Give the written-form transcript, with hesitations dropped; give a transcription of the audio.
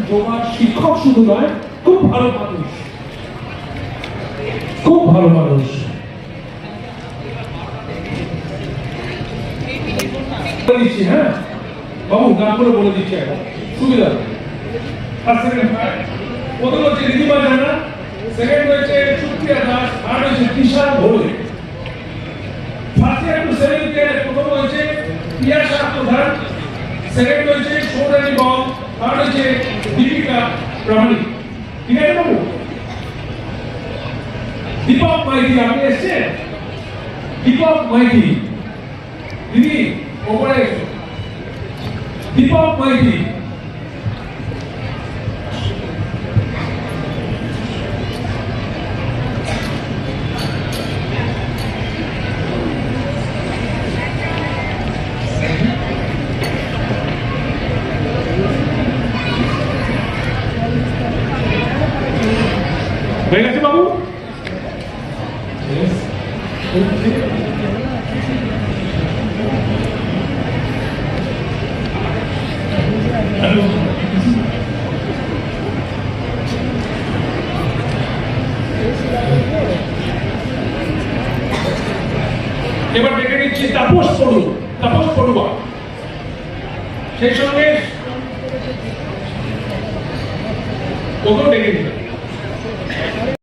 যোগার শিক্ষক শুধু নয়, খুব ভালো মানুষ, খুব ভালো মানুষ। দিচ্ছি, হ্যাঁ বাবু, গান করে বলে দিচ্ছি এখন সুবিধা। প্রথম হচ্ছে রিদিমা জানা, সেকেন্ড হচ্ছে সুপ্রিয়া দাস, থার্ড হচ্ছে তিশা ভোলে। ফার্স্ট ইয়ার টু সেভেন্থ ইয়ারে প্রথম হচ্ছে পিয়াসা প্রধান, সেকেন্ড হচ্ছে সৌরানী বল, থার্ড হচ্ছে দীপিকা প্রামাণিক। ঠিক আছে বাবু? দীপক মাইতি আপনি এসছেন? দীপক মাইতি দিদি ওপরে এসো। দীপক মাইতি, হয়ে গেছে বাবু? এবার ডেকে নিচ্ছি তাপস পড়ুয়া, সেই সঙ্গে ওকেও ডেকে নিচ্ছি।